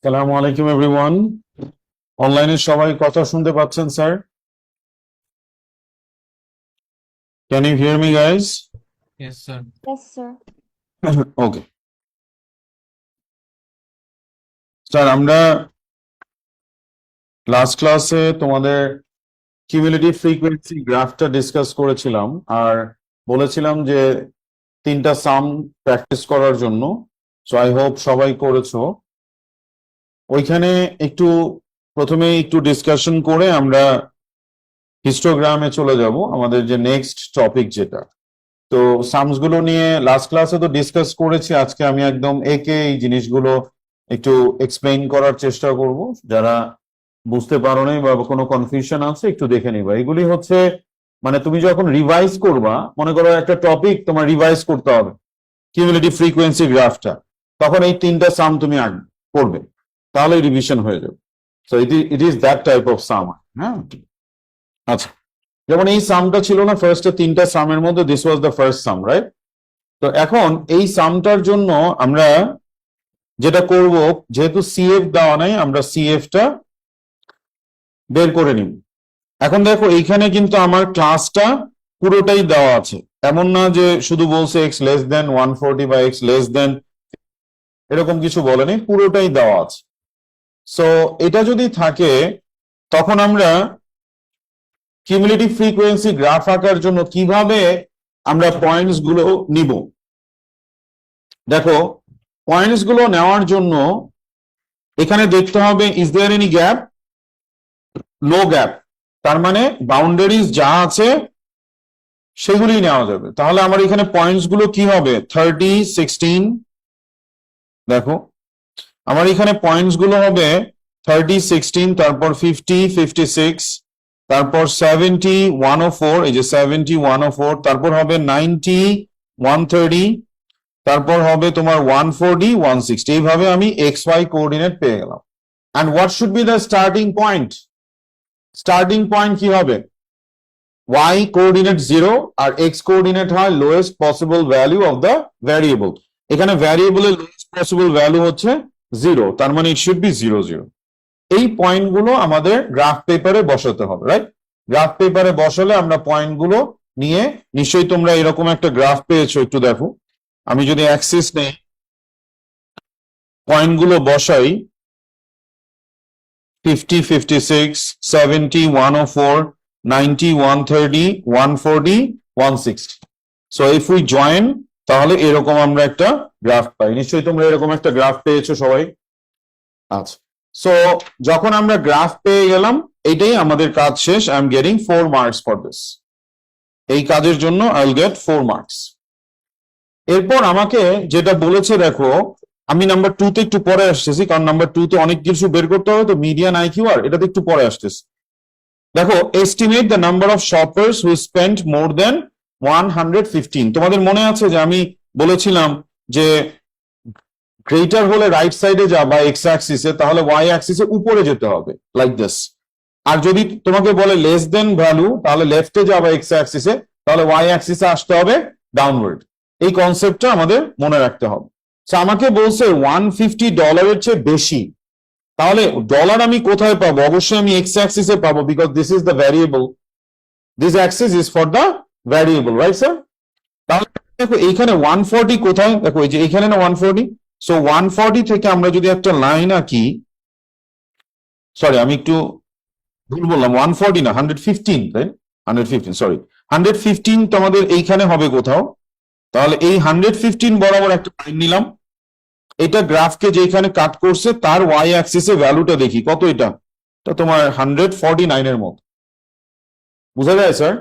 আসসালামু আলাইকুম এভরিওয়ান। অনলাইনে সবাই কথা শুনতে পাচ্ছেন sir? Can you hear me guys? Yes, sir. Yes, sir. Okay sir, আমরা লাস্ট ক্লাসে তোমাদের কিউমুলেটিভ ফ্রিকোয়েন্সি গ্রাফটা ডিসকাস করেছিলাম আর বলেছিলাম যে তিনটা সাম প্র্যাকটিস করার জন্য। সো আই হোপ সবাই করেছো। ওইখানে একটু প্রথমে একটু ডিসকাশন করে আমরা হিস্টোগ্রামে চলে যাব, আমাদের যে নেক্সট টপিক যেটা। তো সামস গুলো নিয়ে লাস্ট ক্লাসে তো ডিসকাস করেছি, আজকে আমি একদম একে এই জিনিসগুলো একটু এক্সপ্লেইন করার চেষ্টা করব। যারা বুঝতে পারো নাই বা কোনো কনফিউশন আছে একটু দেখে নিবা। এগুলি হচ্ছে মানে তুমি যখন রিভাইজ করবা, মনে করো একটা টপিক তোমার রিভাইজ করতে হবে, কিউমুলেটিভ ফ্রিকোয়েন্সি গ্রাফটা, তখন এই তিনটা সাম তুমি করবে, তাহলে রিভিশন হয়ে যাবে। So it is that type of some. হ্যাঁ, আচ্ছা, যেমন এই সামটা ছিল না ফার্স্টে তিনটা সামের মধ্যে, this was the first some, right? তো এখন এই সামটার জন্য আমরা যেটা করব, যেহেতু সিএফ দেওয়া নাই, আমরা সিএফটা বের করে নিব। এখন দেখো এইখানে কিন্তু আমার ক্লাসটা পুরোটাই দেওয়া আছে, এমন না যে শুধু বলছে এক্স লেস দেন 140 বা এক্স লেস দেন, এরকম কিছু বলেনি, পুরোটাই দেওয়া আছে। সো এটা যদি থাকে তখন আমরা কিউমুলেটিভ ফ্রিকোয়েন্সি গ্রাফ আঁকার জন্য কিভাবে আমরা পয়েন্টস গুলো নিব। দেখো, পয়েন্টস গুলো নেওয়ার জন্য এখানে দেখতে হবে is there any gap, no gap, তার মানে বাউন্ডারিজ যা আছে সেগুলি নেওয়া যাবে। তাহলে আমার এখানে পয়েন্টস গুলো কি হবে, 30, 16। দেখো আমার এখানে পয়েন্টস গুলো হবে 30, 16, তারপর 50, 56, তারপর 70, 104, এই যে 70, 104, তারপর হবে 90, 130, তারপর হবে তোমার 140, 160। এইভাবে আমি এক্স ওয়াই কোঅর্ডিনেট পেয়ে গেলাম। And what should be the starting point? Starting point কি হবে? ওয়াই কোঅর্ডিনেট 0 আর এক্স কোঅর্ডিনেট হয় lowest possible value of the variable. এখানে ভ্যারিয়েবলের লোয়েস্ট পসিবল ভ্যালু হচ্ছে 0, তার মানে ইট শুড বি 0, 0। এই পয়েন্টগুলো আমাদের গ্রাফ পেপারে বসাতে হবে, রাইট? গ্রাফ পেপারে বসালে আমরা পয়েন্টগুলো নিয়ে, নিশ্চয়ই তোমরা এরকম একটা গ্রাফ পেয়েছো, একটু দেখো। আমি যদি অ্যাক্সিস নেই, পয়েন্টগুলো বসাই 50, 56, 70, 104, 90, 130, 140, 160. সো ইফ উই জয়েন, তাহলে এরকম আমরা একটা গ্রাফ পাই। নিশ্চয়ই তোমরা এরকম একটা গ্রাফ পেয়েছো সবাই। আচ্ছা, সো যখন আমরা গ্রাফ পেয়ে গেলাম, এইটাই আমাদের কাজ শেষ। I am getting 4 marks for this. এই কাজের জন্য আই উইল গেট 4 মার্কস। এরপর আমাকে যেটা বলেছে, দেখো আমি নাম্বার 2 তে একটু পরে আসতেছি, কারণ নাম্বার 2 তে অনেক কিছু বের করতে হবে, তো মিডিয়ান আইকিউ আর এটাতে একটু পরে আসতেছি। দেখো, estimate the number of shoppers who spend more than 115। তোমাদের মনে আছে যে আমি বলেছিলাম যে গ্রেটার হলে রাইট সাইডে যা বা এক্স অ্যাক্সিসে, তাহলে ওয়াই অ্যাক্সিসে উপরে যেতে হবে, লাইক দিস। আর যদি তোমাকে বলে লেস দেন ভ্যালু, তাহলে লেফটে যা বা এক্স অ্যাক্সিসে, তাহলে ওয়াই অ্যাক্সিসে আসতে হবে ডাউনওয়ার্ড। এই কনসেপ্টটা আমাদের মনে রাখতে হবে। আমাকে বলছে $150 চেয়ে বেশি, তাহলে ডলার আমি কোথায় পাবো? অবশ্যই আমি এক্স অ্যাক্সিসে পাবো, because this is the variable, this Axis is for the variable, right sir? তাহলে দেখো এইখানে 140 কোথায়, দেখো এই যে এইখানে না 140। সো 140 থেকে আমরা যদি একটা লাইন আঁকি, সরি আমি একটু ভুল বললাম, 140 না 115, তাই 115, সরি 115 তোমাদের এইখানে হবে কোথাও। তাহলে এই 115 বরাবর একটা লাইন নিলাম, এটা গ্রাফকে যেখানে কাট করছে তার ওয়াই অ্যাক্সিসে ভ্যালুটা দেখি কত, এটা তোমার 149 এর মতো। বুঝা যায় sir?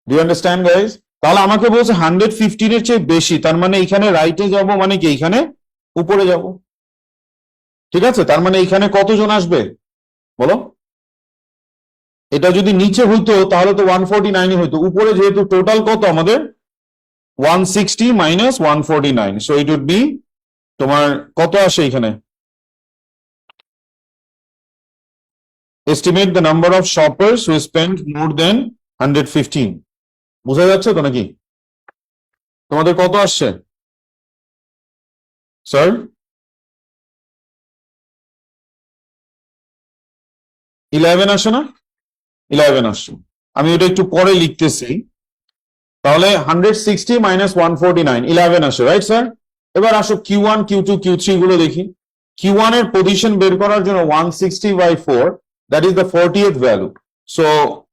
Do you understand guys? তাহলে আমাকে বলছে 115 এর চেয়ে বেশি, তার মানে এইখানে রাইটে যাব, মানে কি এইখানে উপরে যাব। ঠিক আছে, তার মানে এইখানে কতজন আসবে বলো? এটা যদি নিচে হইতো তাহলে তো 149 হইতো, উপরে যেহেতু টোটাল কত আমাদের 160 minus 149, so it would be তোমার কত আসে এখানে? Estimate the number of shoppers who spend more than 115। বুঝা যাচ্ছে তো নাকি? তোমাদের কত আসছে স্যার? 11 আসে না? 11 আসে। আমি এটা একটু পরে লিখতেছি। তাহলে 160 মাইনাস 149 11 আসে, রাইট স্যার? এবার আসো Q1 Q2 Q3 গুলো দেখি। Q1 এর পজিশন বের করার জন্য 160/4, that is the 40th value. So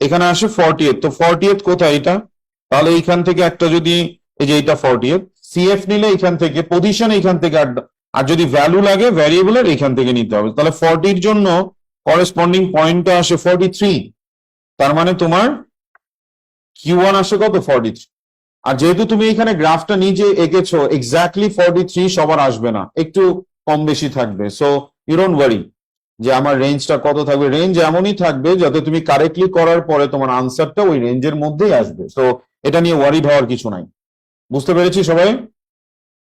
এখানে আসে 40th। তো 40th কোথায় এটা? তাহলে এইখান থেকে একটা যদি, এই যে এটা 40th, CF নিলে এখান থেকে পজিশন, এইখান থেকে আর যদি ভ্যালু লাগে ভ্যারিয়েবলের এইখান থেকে নিতে হবে। তাহলে 40 এর জন্য করেসপন্ডিং পয়েন্টটা আসে 43। তার মানে তোমার Q1 আসে কত? 43। আর যেহেতু তুমি এখানে গ্রাফটা নিজে এঁকেছো, এক্স্যাক্টলি 43 সবার আসবে না, একটু কম বেশি থাকবে। সো ইউ ডোন্ট ওয়ারি যে আমার রেঞ্জটা কত থাকবে। রেঞ্জ এমনই থাকবে যাতে তুমি কারেক্টলি করার পরে তোমার আনসারটা ওই রেঞ্জের মধ্যেই আসবে। সো এটা নিয়ে ওয়ারিড হওয়ার কিছু নাই। বুঝতে পেরেছি সবাই?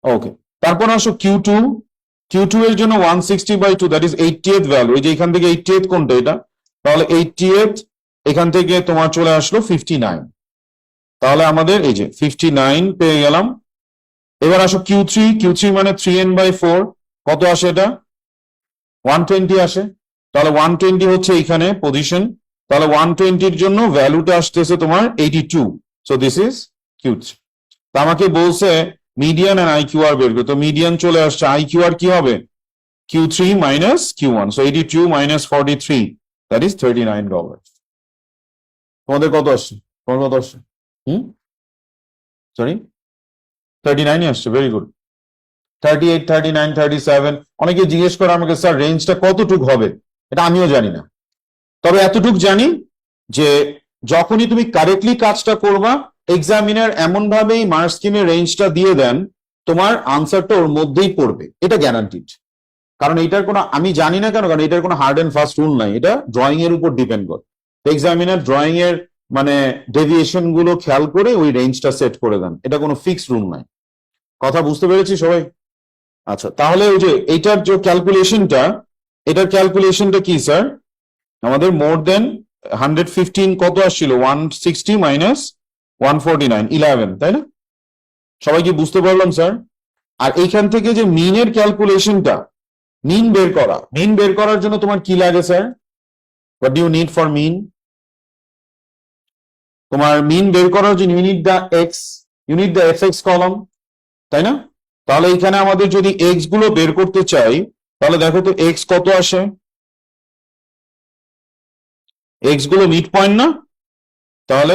ওকে, তারপর আসো Q2। Q2 এর জন্য 160/2, দ্যাট ইজ 80th ভ্যালু। এই যে এখান থেকে 80th কোনটা? এটা। তাহলে 80th এখান থেকে তোমার চলে আসলো 59। তাহলে আমাদের এই যে 59 পেয়ে গেলাম। এবার আসো Q3। Q3 মানে 3n/4, কত আসে এটা? 120 আসে। তাহলে 120 হচ্ছে এইখানে পজিশন। তাহলে 120 এর জন্য ভ্যালুটা আসতেছে তোমার 82। So this is Q3। তো আমাকে বলছে মিডিয়ান এন্ড IQR বের করতে। তো মিডিয়ান চলে আসছে, IQR কি হবে? Q3 minus Q1। So 82 minus 43, that is $39। তোমাদের কত আসছে? তোমার কত আসছে? সরি, 39 আসছে। Very good. 38, 39, 37। অনেকে জিজ্ঞেস করে আমাকে, স্যার রেঞ্জটা কতটুক হবে? এটা আমিও জানি না, তবে এতটুক জানি যে যখনই তুমি কারেক্টলি কাজটা করবা, এক্সামিনার এমন ভাবেই মার্ক স্কিমের রেঞ্জটা দিয়ে দেন, তোমার আনসারটা ওর মধ্যেই পড়বে, এটা গ্যারান্টিড। কারণ এটার কোনো, আমি জানি না কেন, কারণ এটার কোনো হার্ড এন্ড ফাস্ট রুল নাই, এটা ড্রয়িং এর উপর ডিপেন্ড করে। এক্সামিনার ড্রয়িং এর মানে ডেভিয়েশন গুলো খেয়াল করে ওই রেঞ্জটা সেট করে দেন, এটা কোনো ফিক্সড রুল নাই। কথা বুঝতে পেরেছি সবাই? আচ্ছা, তাহলে ওই যে এইটার যে ক্যালকুলেশনটা, এটার ক্যালকুলেশনটা কি স্যার? আমাদের মোর দেন 115 কত আসছিল? 160 মাইনাস 149, 11, তাই না? সবাই কি বুঝতে পারলাম স্যার? আর এইখান থেকে যে মিনের ক্যালকুলেশনটা, মিন বের করা, মিন বের করার জন্য তোমার কি লাগে sir? What do you need for mean? তোমার মিন বের করার জন্য you need the X, you need the FX column, তাই না? তাহলে এখানে আমাদের যদি এক্স গুলো বের করতে চাই, তাহলে দেখো তো এক্স কত আসে? এক্স গুলো মিড পয়েন্ট না? তাহলে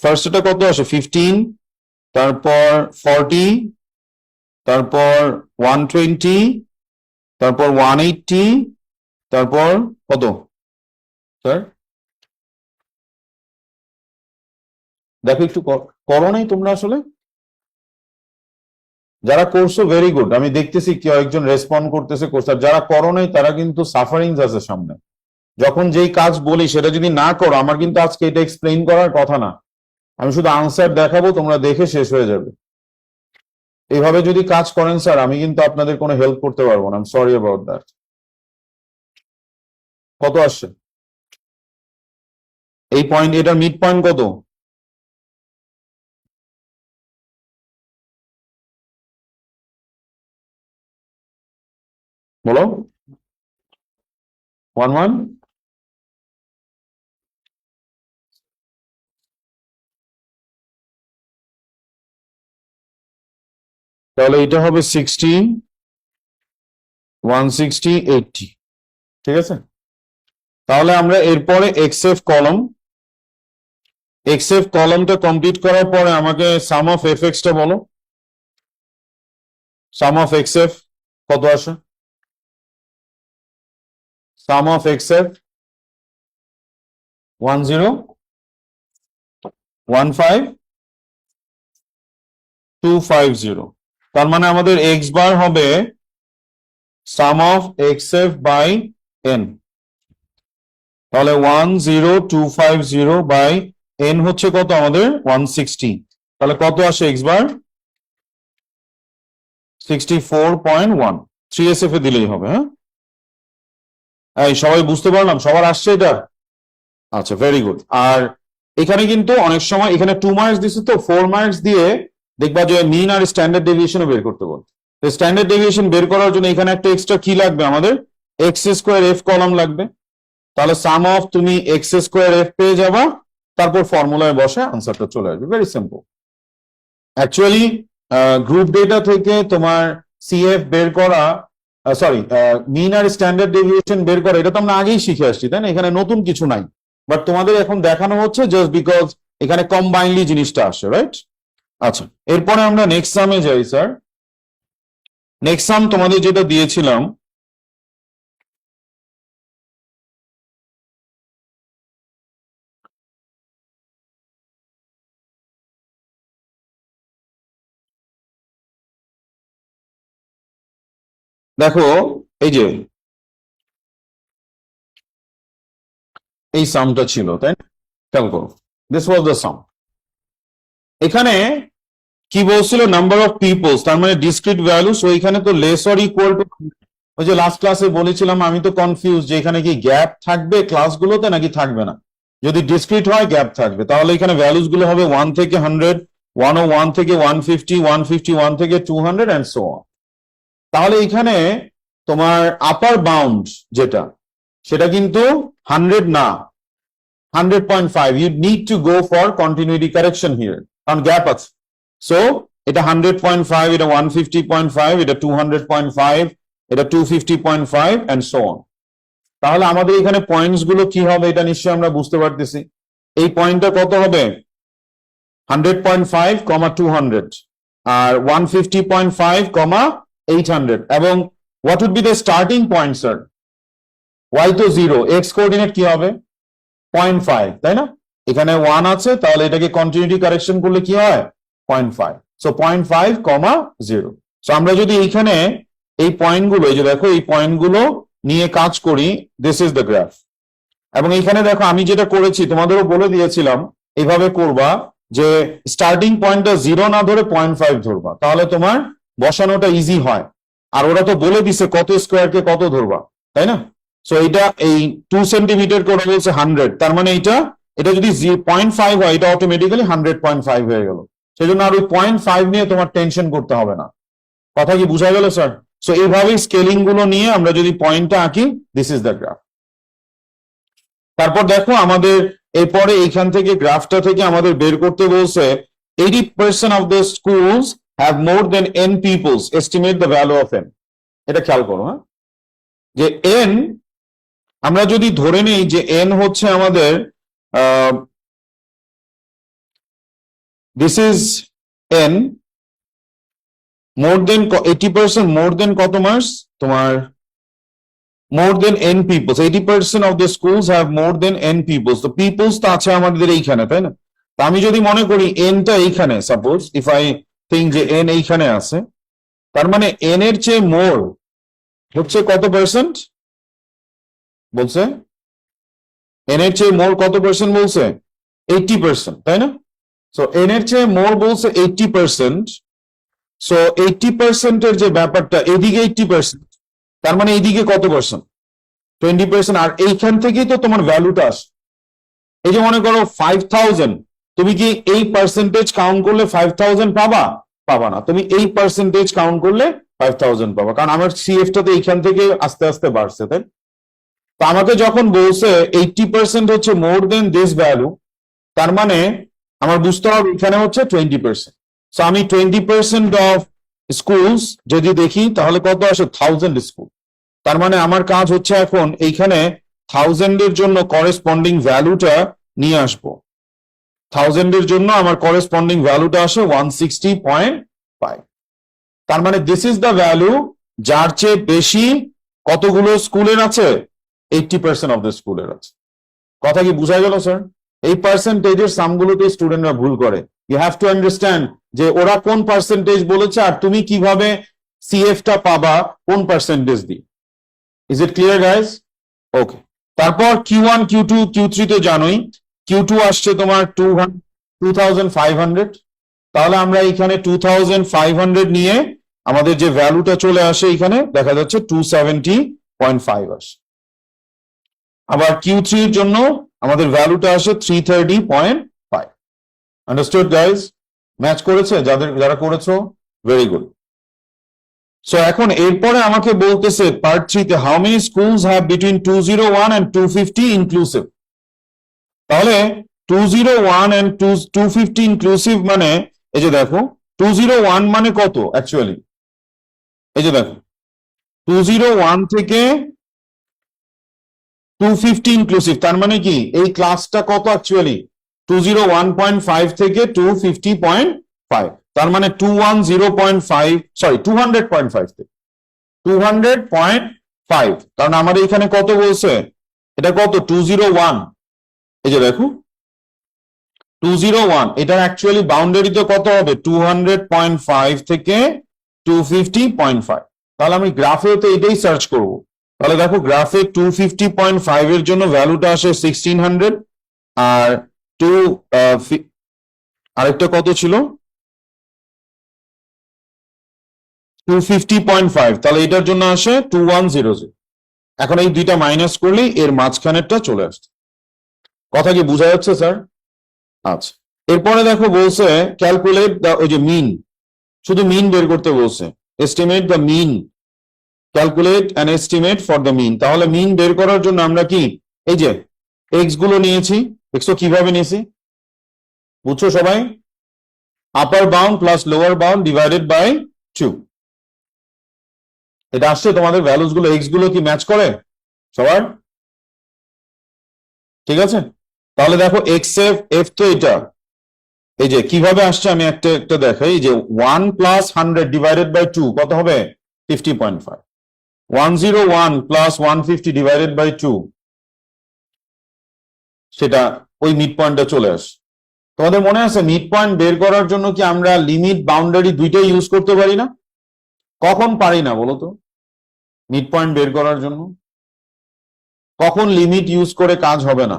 ফার্স্টটা কত আসে? 15, তারপর 40, তারপর 120, তারপর 180, তারপর কত স্যার? দেখো একটু করো নাই তোমরা আসলে? যারা করছো ভেরি গুড, আমি দেখতেছি কেউ একজন রেসপন্ড করতেছে কোর্স। আর যারা করো নাই তারা কিন্তু সাফারিংস আছে সামনে। যখন যেই কাজ বলি সেটা যদি না করো, আমার কিন্তু আজকে এটা এক্সপ্লেইন করার কথা না, আমি শুধু আনসার দেখাবো, তোমরা দেখে শেষ হয়ে যাবে। এইভাবে যদি কাজ করেন স্যার, আমি কিন্তু আপনাদের কোনো হেল্প করতে পারবো না। I am sorry about that. কত আসছে এই পয়েন্ট? এটার মিড পয়েন্ট কত? বলো। 11। তাহলে এটা হবে 60, 160, 80। ঠিক আছে, তাহলে আমরা এরপরে এক্সএফ কলম, এক্সএফ কলমটা কমপ্লিট করার পরে আমাকে সাম অফ এফএক্স টা বলো। সাম অফ এক্সএফ কত আসে? সাম অফ এক্সএফ 1015250। তার মানে আমাদের এক্স বার হবে সাম অফ এক্সএফ বাই এন। তাহলে 10250 বাই এন হচ্ছে কত আমাদের? 160। তাহলে কত আসে এক্স বার? 64.1। 3SF এ দিলেই হবে। হ্যাঁ, এই সবাই বুঝতে পারলাম? সবার আসছে এটা? আচ্ছা, ভেরি গুড। আর এখানে কিন্তু অনেক সময় এখানে 2 মার্কস দিচ্ছে, তো 4 মার্কস দিয়ে দেখবা যে মিন আর স্ট্যান্ডার্ড ডেভিয়েশনও বের করতে বল। স্ট্যান্ডার্ড ডেভিয়েশন বের করার জন্য এখানে একটা এক্সট্রা কি লাগবে আমাদের? এক্স স্কোয়ার এফ কলাম লাগবে। তাহলে সাম অফ তুমি এক্স স্কোয়ার এফ পেয়ে যাবা, তারপর ফর্মুলায় বসে আনসারটা চলে আসবে। Very simple. Actually group data থেকে তোমার সিএফ বের করা, সরি মিন আর স্ট্যান্ডার্ড ডেভিয়েশন বের করা, এটা তো আমরা আগেই শিখে আসছি, তাই না? এখানে নতুন কিছু নাই, বাট তোমাদের এখন দেখানো হচ্ছে জাস্ট বিকজ এখানে কম্বাইনলি জিনিসটা আসে, রাইট? আচ্ছা, এরপরে আমরা নেক্সট সামে যাই স্যার। নেক্সট সাম তোমাদের যেটা দিয়েছিলাম, দেখো এই যে এই সামটা ছিল, তাই না? খেয়াল করো, দিস ওয়াজ দ্য সাম। এখানে কি বলছিল? নাম্বার অফ পিপলস, তার মানে ডিসক্রিট ভ্যালু। সো এখানে তো লেস অর ইকুয়াল টু, ওই যে লাস্ট ক্লাসে বলেছিলাম, আমি তো কনফিউজ যে এখানে কি গ্যাপ থাকবে ক্লাসগুলোতে নাকি থাকবে না। যদি ডিসক্রিট হয় গ্যাপ থাকবে, তাহলে এখানে ভ্যালুস গুলো হবে 1 থেকে 100, 101 থেকে 150, 151 থেকে 200 এন্ড সো অন। তাহলে এখানে তোমার আপার বাউন্ড যেটা, সেটা কিন্তু 100 না, 100.5। You need to go for continuity correction here, কারণ গ্যাপ আছে। সো এটা 100.5, এটা 150.5, এটা 200.5, এটা 250.5 এন্ড সো অন। তাহলে আমাদের এখানে পয়েন্টস গুলো কি হবে এটা নিশ্চয়ই আমরা বুঝতে পারতেছি। এই পয়েন্টটা কত হবে? 100.5, 200, আর 150.5, 800। এবং what would be the starting point sir? Y তো 0, এক্স কোঅর্ডিনেট কি হবে? 0.5, তাই না? এখানে 1 আছে, তাহলে এটাকে কন্টিনিউটি কারেকশন করলে কি হয়? 0.5। সো 0.5, 0। সো আমরা যদি এইখানে এই পয়েন্টগুলো, এই যে দেখো এই পয়েন্টগুলো নিয়ে কাজ করি, দিস ইজ দ্য গ্রাফ। এবং এইখানে দেখো আমি যেটা করেছি তোমাদেরও বলে দিয়েছিলাম, এইভাবে করবা যে স্টার্টিং পয়েন্টটা 0 না ধরে 0.5 ধরবা, তাহলে তোমার বসানোটা ইজি হয়। আর ওরা তো বলে দিছে কত স্কোয়ারকে কত ধরবা, তাই না? সো এটা এই 2 সেন্টিমিটার করে বলছে 100, তার মানে এটা যদি 0.5 হয়, এটা অটোমেটিক্যালি 100.5 হয়ে গেল। সেই জন্য আর ওই 0.5 নিয়ে তোমার টেনশন করতে হবে না। কথা কি বুঝা গেল স্যার? সো এইভাবেই স্কেলিং গুলো নিয়ে আমরা যদি পয়েন্টটা আঁকি, দিস ইজ দ্য গ্রাফ। তারপর দেখো আমাদের এরপরে এইখান থেকে গ্রাফটা থেকে আমাদের বের করতে বলছে 80% of the schools have more than n peoples, estimate the value of n। এটা খেয়াল করো, হ্যাঁ, যে n আমরা যদি ধরে নেই যে n হচ্ছে আমাদের দিস ইজ n মোর দেন 80%, মোর দেন কত মার্কস তোমার? more than n peoples, 80% of the schools have more than n peoples। তো peoples তো আছে আমাদের এইখানে, তাই না? তো আমি যদি মনে করি n টা এইখানে, সাপোজ ইফ আই থিঙ্ক যে n এইখানে আছে, তার মানে n এর চেয়ে মোর হচ্ছে কত পার্সেন্ট বলছে? n এর চেয়ে মোর কত পার্সেন্ট বলছে? 80%, তাই না? সো n এর চেয়ে মোর বলছে 80%। সো 80% এর যে ব্যাপারটা, এদিকে 80%, তার মানে এইদিকে কত পার্সেন্ট? 20%। আর এইখান থেকেই তো তোমার ভ্যালুটা আসে। এই যে মনে করো 5000, তুমি কি এই পার্সেন্টেজ কাউন্ট করলে 5000 পাবা? পাবা না। তুমি এই পার্সেন্টেজ কাউন্ট করলে 5000 পাবা, কারণ আমার সিএফটা তো এইখান থেকে আস্তে আস্তে বাড়ছে, তাই? তো আমাকে যখন বলছে 80% হচ্ছে মোর দেন দিস ভ্যালু, তার মানে আমার বুঝতে হবে এখানে হচ্ছে 20%। সো আমি 20% অফ স্কুলস যদি দেখি, তাহলে কত আসে? 1000 স্কুল। তার মানে আমার কাজ হচ্ছে এখন এইখানে 1000 এর জন্য করেসপন্ডিং ভ্যালুটা নিয়ে আসবো। 1000 এর জন্য আমার করেসপন্ডিং ভ্যালুটা আসে 160.5। তার মানে দিস ইজ দ্য ভ্যালু যার চেয়ে বেশি কতগুলো স্কুলের আছে? 80% অফ দ্য স্কুলের আছে। কথা কি বুঝা গেল স্যার? এই পার্সেন্টেজের সামগুলোতে স্টুডেন্টরা ভুল করে। ইউ হ্যাভ টু আন্ডারস্ট্যান্ড যে ওরা কোন পার্সেন্টেজ বলেছে আর তুমি কিভাবে সিএফটা পাবা কোন পার্সেন্টেজ দিয়ে। Is it clear guys? Okay. তারপর Q1, Q2, Q3 তো জানোই। Q2 আসছে তোমার 2500। তাহলে আমরা এখানে 2500 নিয়ে আমাদের যে ভ্যালুটা চলে আসে এখানে দেখা যাচ্ছে 270.5 আসে। আবার Q3 এর জন্য আমাদের ভ্যালুটা আসে 330.5। Understood guys? ম্যাচ করেছে? যারা করেছো, ভেরি গুড। সো এখন এরপরে আমাকে বলতেছে পার্ট 3 তে how many schools have between 201 and 250 inclusive. তাহলে 201 এন্ড 250 ইনক্লুসিভ মানে এই যে দেখো 201 মানে কত অ্যাকচুয়ালি, এই যে দেখো 201 থেকে 250 ইনক্লুসিভ, তার মানে কি এই ক্লাসটা কত অ্যাকচুয়ালি 201.5 থেকে 250.5, তার মানে 210.5 সরি 200.5 থেকে 200.5, কারণ আমার এখানে কত বলছে, এটা কত 201, এই যে দেখো 201, এটার অ্যাকচুয়ালি বাউন্ডারিতে কত হবে 200.5 থেকে 250.5। তাহলে আমি গ্রাফেও তো এটাই সার্চ করব। তাহলে দেখো গ্রাফে 250.5 এর জন্য ভ্যালুটা আসে 1600, আর আরেকটা কত ছিল 250.5, তাহলে এটার জন্য আসে 2100। এখন এই দুইটা মাইনাস করলেই এর মাঝখানেরটা চলে আসছে। কথা কি বোঝা যাচ্ছে স্যার? আচ্ছা, এরপরে দেখো বলছে ক্যালকুলেট দ্য, ওই যে মিন, শুধু মিন বের করতে বলছে, estimate the mean, calculate an estimate for the mean. তাহলে মিন বের করার জন্য আমরা কি এই যে এক্স গুলো নিয়েছি, দেখছো কিভাবে নিয়েছি, বুঝছো সবাই, upper bound plus lower bound divided by 2। এটা আসছে তোমাদের ভ্যালুস গুলো, এক্স গুলো কি ম্যাচ করে সবার? ঠিক আছে, তাহলে দেখো এক্স এফ তো এটা, এই যে কিভাবে আসছে আমি একটা একটা দেখাই, যে 1 প্লাস 100 ডিভাইডেড বাই 2 কত হবে 50.5, 101 প্লাস 150 ডিভাইডেড বাই 2, সেটা ওই মিড পয়েন্টটা চলে আসে। তোমাদের মনে আছে মিড পয়েন্ট বের করার জন্য কি আমরা লিমিট বাউন্ডারি দুইটাই ইউজ করতে পারি না? কখন পারি না বলো তো মিড পয়েন্ট বের করার জন্য? কখন লিমিট ইউজ করে কাজ হবে না?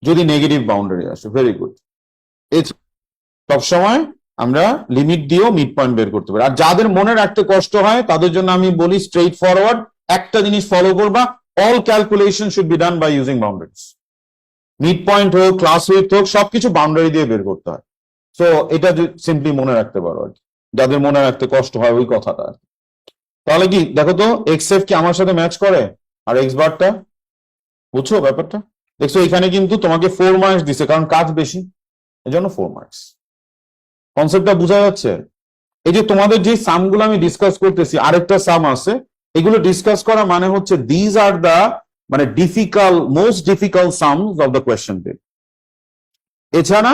যদি নেগেটিভ বাউন্ডারি আসে। ভেরি গুড, সবসময় আমরা লিমিট দিয়েও মিড পয়েন্ট বের করতে পারি। আর যাদের মনে রাখতে কষ্ট হয় তাদের জন্য আমি বলি স্ট্রেইট ফরওয়ার্ড একটা জিনিস ফলো করবা, all calculation should be done by using boundaries. Mid point হোক, ক্লাস উইডথ হোক, সবকিছু বাউন্ডারি দিয়ে বের করতে হয়। সো এটা সিম্পলি মনে রাখতে পারো আর কি, যাদের মনে রাখতে কষ্ট হয় ওই কথাটা। তাহলে কি দেখো তো এক্স এফ কি আমার সাথে ম্যাচ করে, আর এক্স বারটা, বুঝছো ব্যাপারটা? দেখছো এখানে কিন্তু তোমাকে 4 মার্কস দিছে, কারণ কাজ বেশি, এই জন্য 4 মার্কস। কনসেপ্টটা বোঝা যাচ্ছে? এই যে তোমাদের যে সামগুলো আমি ডিসকাস করতেছি, আরেকটা সাম আছে, এগুলো ডিসকাস করা মানে হচ্ছে দিজ আর দা মানে most difficult sums of the question paper. এছাড়া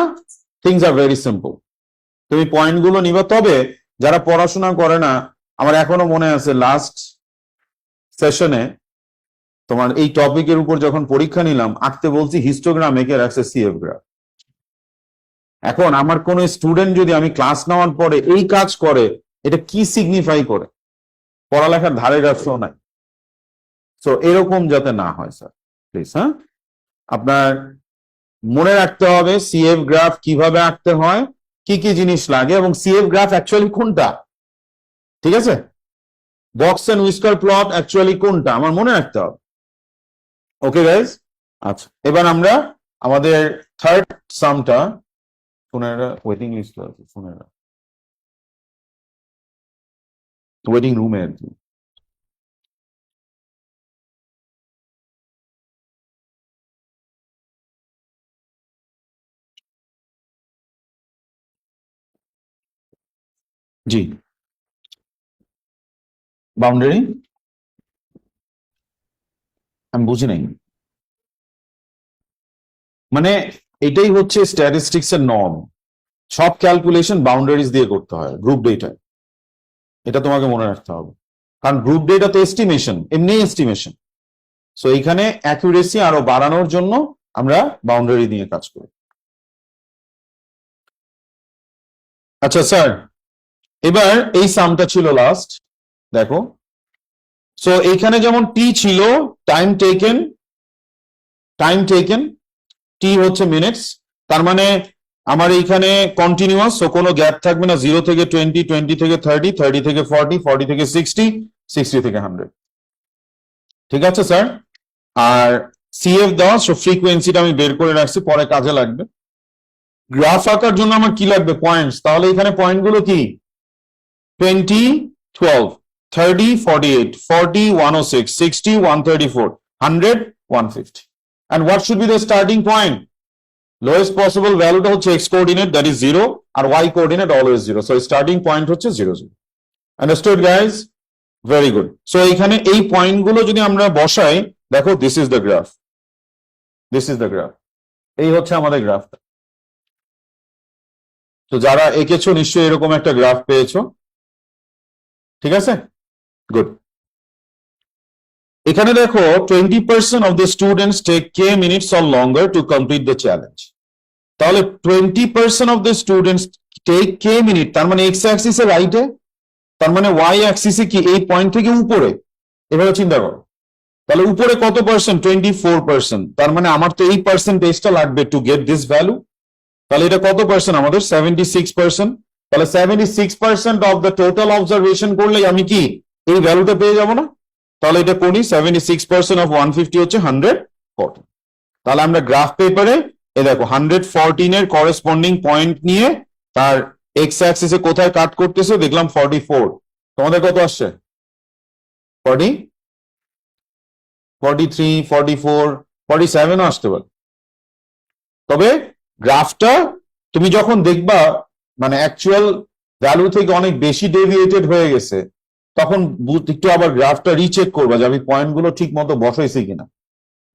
থিংস আর ভেরি সিম্পল, তুমি পয়েন্ট গুলো নিবা। তবে যারা পড়াশোনা করে না, আমার এখনো মনে আছে লাস্ট সেশনে তোমার এই টপিকের উপর যখন পরীক্ষা নিলাম, আঁকতে বলছি হিস্টোগ্রাম, এঁকে রাখছে সিএফ গ্রাফ। এখন আমার কোন স্টুডেন্ট যদি আমি ক্লাস নেওয়ার পরে এই কাজ করে, এটা কি সিগনিফাই করে? পড়ালেখার ধারে কাছেও নাই। তো এরকম যাতে না হয় স্যার প্লিজ, হ্যাঁ আপনার মনে রাখতে হবে সিএফ গ্রাফ কিভাবে আঁকতে হয়, কি কি জিনিস লাগে, এবং সিএফ গ্রাফ অ্যাকচুয়ালি কোনটা, ঠিক আছে, box and whisker plot actually কোনটা আমার মনে রাখতে হবে। ওকে গাইজ, আচ্ছা এবার আমরা আমাদের থার্ড সামটা, সোনারা ওয়েটিং লিস্ট আছে, সোনারা ওয়েটিং রুমে আর কি। জি, বাউন্ডারি আমি বুঝি নাই, মানে এটাই হচ্ছে স্ট্যাটিস্টিক্স এর নর্ম, সব ক্যালকুলেশন বাউন্ডারিজ দিয়ে করতে হয় গ্রুপ ডেটায়, এটা তোমাকে মনে রাখতে হবে। কারণ গ্রুপ ডেটা তো এস্টিমেশন, এমনি এস্টিমেশন। সো এখানে অ্যাকুরেসি আরো বাড়ানোর জন্য আমরা বাউন্ডারি দিয়ে কাজ করি। আচ্ছা স্যার, এবার এই সামটা ছিল লাস্ট, দেখো। সো এইখানে যেমন টি ছিল টাইম টেকেন, টি হচ্ছে মিনিটস, তার মানে আমার এইখানে কন্টিনিউয়াস, সো কোনো গ্যাপ থাকবে না, 0 থেকে 20, 20 থেকে 30, 30 থেকে 40, 40 থেকে 60, 60 থেকে 100। ঠিক আছে স্যার? আর সিএফ দেওয়া, সো ফ্রিকোয়েন্সিটা আমি বের করে রাখছি, পরে কাজে লাগবে। গ্রাফ আঁকার জন্য আমার কি লাগবে? পয়েন্টস। তাহলে এখানে পয়েন্টগুলো কি 20, 12, 30, 48, 40, 106, 60, 134, 100, 150. And what should be the starting point? Lowest possible value হচ্ছে x coordinate, that is 0, R y coordinate always 0. So starting point হচ্ছে 0, 0. Understood, guys? Very good. So এখানে এই পয়েন্ট গুলো যদি আমরা বসাই, দেখো, this is the graph. This is the graph. এই হচ্ছে আমাদের গ্রাফটা। তো যারা এঁকেছো নিশ্চয়ই এরকম একটা গ্রাফ পেয়েছো, ঠিক আছে? গুড। এখানে দেখো 20% of the students take k minutes or longer to complete the challenge. তাহলে 20% of the students take k minute, তার মানে x axis এর রাইটে, তার মানে y axis এ কি এই পয়েন্ট থেকে উপরে, এভাবে চিন্তা করো। তাহলে উপরে কত পার্সেন্ট? 24%। তার মানে আমার তো এই পার্সেন্টেজটা লাগবে টু গেট দিস ভ্যালু। তাহলে এটা কত পার্সেন্ট আমাদের? 76%। তাহলে 76% অফ দ্য টোটাল অবজারভেশন করলে আমি কি এই ভ্যালুটা পেয়ে যাব না? তাহলে এটা করি, 76% অফ 150 হচ্ছে 114। তাহলে আমরা গ্রাফ পেপারে এ দেখো 114 এর করেসপন্ডিং পয়েন্ট নিয়ে তার এক্স অ্যাক্সিসে কোথায় কাট করতেছে দেখলাম 44। তোমাদের কত আসছে? 40, 43, 44, 47 আসতে পারে। তবে গ্রাফটা তুমি যখন দেখবা মানে অ্যাকচুয়াল ভ্যালু থেকে অনেক বেশি ডেভিয়েটেড হয়ে গেছে, তখন একটু আবার গ্রাফটা রিচেক করবা যে আমি পয়েন্টগুলো ঠিক মতো বসাইছি কিনা,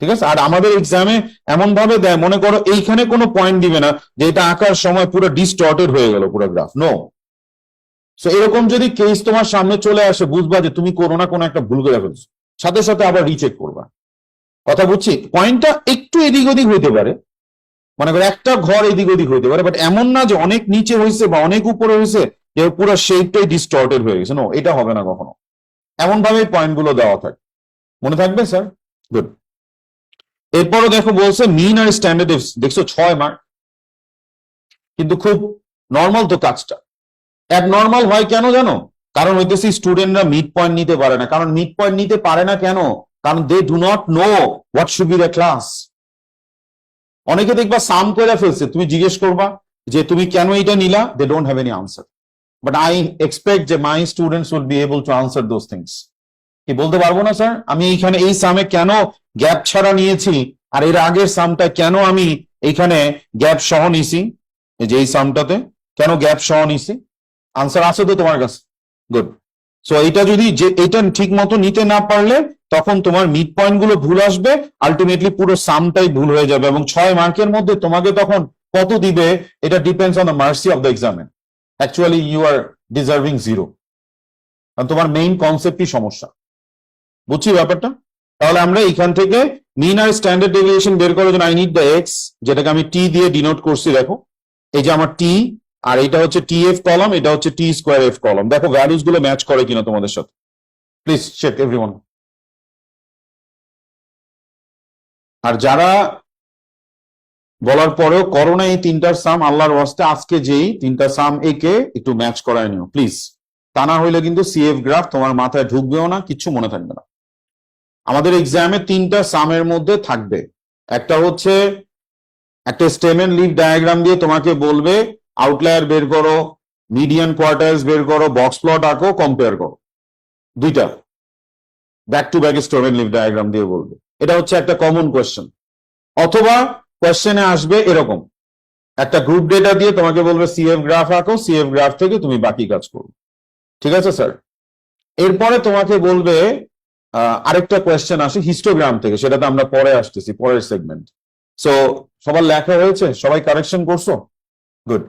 ঠিক আছে? আর আমাদের এক্সামে এমন ভাবে দেয়, মনে করো এইখানে কোনো পয়েন্ট দিবে না যে এটা আঁকার সময় পুরো ডিস্টর্টেড হয়ে গেল পুরো গ্রাফ, নো। সো এরকম যদি কেস তোমার সামনে চলে আসে, বুঝবা যে তুমি কোনো না কোনো একটা ভুল করে ফেলছো, সাথে সাথে আবার রিচেক করবা। কথা বুঝছি? পয়েন্টটা একটু এদিক ওদিক হইতে পারে, মনে করো একটা ঘর এদিক ওদিক হইতে পারে, বাট এমন না যে অনেক নিচে হয়েছে বা অনেক উপরে হয়েছে যে পুরো শেপটাই ডিস্টর্টেড হয়ে গেছে, নো, এটা হবে না কখনো। এমন ভাবে পয়েন্ট গুলো দেওয়া থাকে, মনে থাকবে স্যার? গুড। এরপরও দেখো বলছে মিন আর স্ট্যান্ডার্ড, দেখছো 6 মার্ক, কিন্তু খুব নর্মাল তো কাজটা। অ্যাবনর্মাল হয় কেন জানো? কারণ হইতেছে স্টুডেন্টরা মিড পয়েন্ট নিতে পারে না। কারণ মিড পয়েন্ট নিতে পারে না কেন? কারণ they do not know what should be the class. অনেকে দেখবা সাম করে ফেলছে, তুমি জিজ্ঞেস করবা যে তুমি কেন এটা নিলা, they don't have any answer. But I expect যে my students will be able to answer those things. কি বলতে পারবো না স্যার আমি এইখানে এই সামে কেন গ্যাপ ছাড়া নিয়েছি, আর এর আগের সামটা কেন আমি এইখানে গ্যাপ সহ নিছি, যে এই সামটাতে কেন গ্যাপ সহ নিছি? আনসার আছে তো তোমার কাছে? গুড। সো এইটা যদি যে এইটা ঠিক মতো নিতে না পারলে তখন তোমার মিড পয়েন্ট গুলো ভুল আসবে, আলটিমেটলি পুরো সামটাই ভুল হয়ে যাবে, এবং 6 মার্কের মধ্যে তোমাকে তখন কত দিবে এটা depends on the mercy of the examiner. Actually you are deserving 0, কারণ তোমার মেইন কনসেপ্টই সমস্যা। বুঝছি ব্যাপারটা? তাহলে আমরা এখান থেকে মিন আর স্ট্যান্ডার্ড ডেভিয়েশন বের করার জন্য আই নিড দ্য এক্স, যেটাকে আমি টি দিয়ে ডিনোট করছি। দেখো এই যে আমার টি, আর এটা হচ্ছে টি এফ কলাম, এটা হচ্ছে টি স্কোয়ার এফ কলাম। দেখো ভ্যালুস গুলো ম্যাচ করে কিনা তোমাদের সাথে, প্লিজ চেক এভরিওয়ান। আর যারা বলার পরেও করো না এই তিনটার সাম, আল্লাহর ওয়াস্তে আজকে যেই তিনটা সাম একে একটু ম্যাচ করায় নিও প্লিজ। তা না হইলে কিন্তু সিএফ গ্রাফ তোমার মাথায় ঢুকবেও না, কিচ্ছু মনে থাকবে না। আমাদের এক্সামে তিনটা সামের মধ্যে থাকবে, একটা হচ্ছে একটা স্টেম এন্ড লিভ ডায়াগ্রাম দিয়ে তোমাকে বলবে আউটলায়ার বের করো, মিডিয়ান কোয়ার্টার্স বের করো, বক্স প্লট আঁকো, কম্পেয়ার করো। দুইটা back to back stem and leaf diagram দিয়ে বলবে। এটা হচ্ছে একটা কমন কোয়েশ্চেন। অথবা কোয়েশ্চেনে আসবে এরকম, একটা গ্রুপ ডেটা দিয়ে তোমাকে বলবে সিএফ গ্রাফ আঁকো, সিএফ গ্রাফ থেকে তুমি বাকি কাজ করো। ঠিক আছে স্যার? এরপরে তোমাকে বলবে আরেকটা কোয়েশ্চেন আসে হিস্টোগ্রাম থেকে, সেটাতে আমরা পরে আসতেছি, পরের সেগমেন্ট। সো সবার লেখা হয়েছে? সবাই কারেকশন করছো? গুড।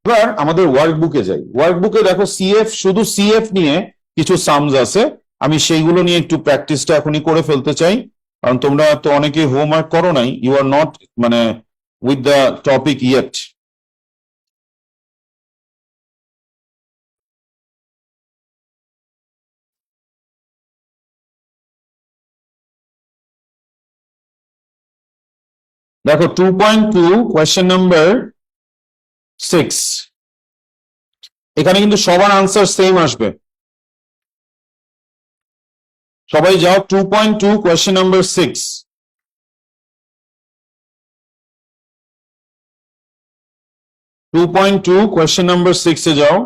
এবার আমাদের ওয়ার্কবুকে যাই। ওয়ার্কবুকে দেখো সিএফ, শুধু সিএফ নিয়ে কিছু সামস আছে, আমি সেইগুলো নিয়ে একটু প্র্যাকটিসটা এখনই করে ফেলতে চাই, কারণ তোমরা তো অনেকে হোমওয়ার্ক করো নাই, ইউ আর নট মানে উইথ দ্য টপিক ইয়েট। দেখো 2.2 কোয়েশ্চেন নাম্বার 6, এখানে কিন্তু সবার আনসার সেম আসবে। সবাই যাও 2.2 কোয়েশ্চেন নাম্বার 6। 2.2 কোয়েশ্চেন নাম্বার 6 এ যাও।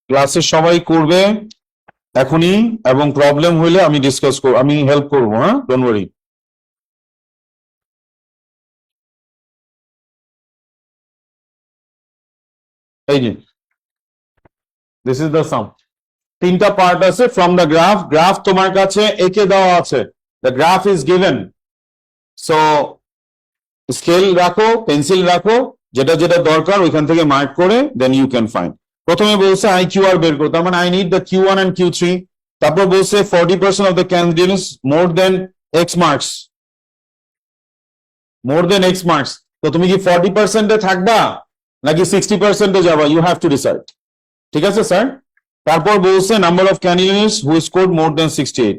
ক্লাসে সবাই করবে এখনই, এবং প্রবলেম হইলে আমি ডিসকাস করব, আমি হেল্প করবো, হ্যাঁ, ডোন্ট ওয়ারি। এই যে দিস ইজ দ্য সাম, তিনটা পার্ট আছে ফ্রম দ্য গ্রাফ। গ্রাফ তোমার কাছে এঁকে দেওয়া আছে, the graph is given. So scale রাখো, পেন্সিল রাখো, যেটা যেটা দরকার ওইখান থেকে মার্ক করে দেন ইউ ক্যান ফাইন্ড। প্রথমে বলছে আই কিউ আর বের করো, তার মানে I need the Q one and Q three. তারপর বলছে 40% of the candidates more than X marks, more than X marks. তো তুমি কি 40%-এ থাকবা নাকি 60%-এ যাবা? You have to decide. ঠিক আছে স্যার? তারপর বলছে number of candidates who scored more than 68।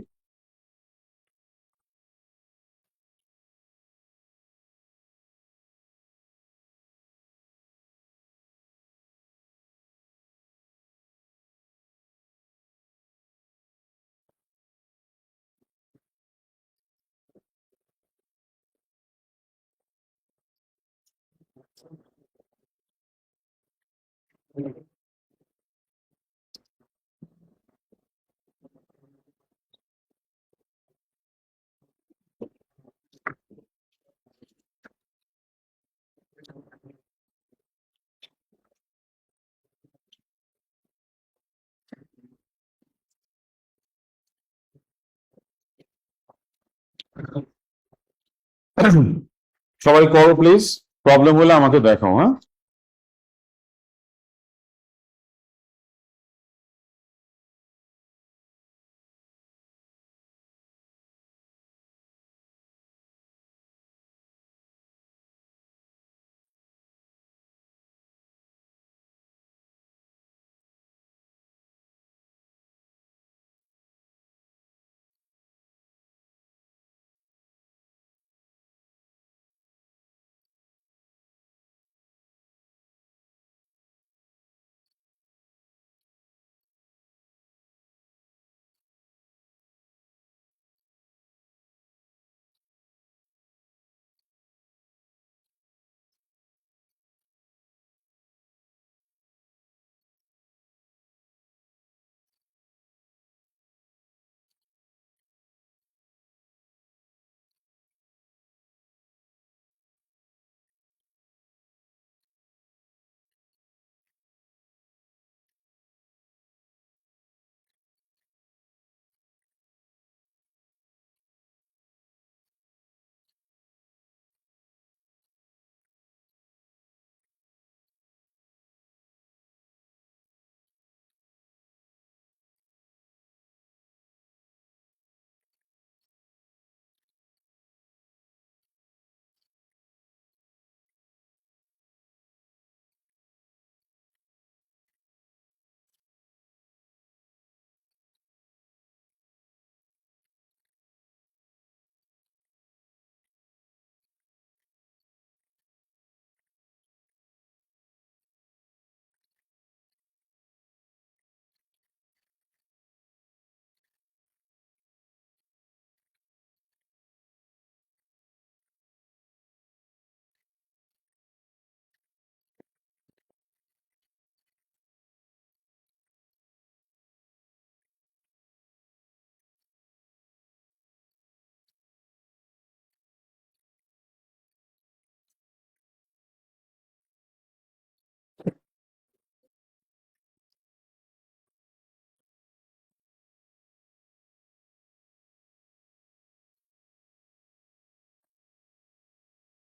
সবাই করো প্লিজ, প্রবলেম হলে আমাকে দেখাও, হ্যাঁ।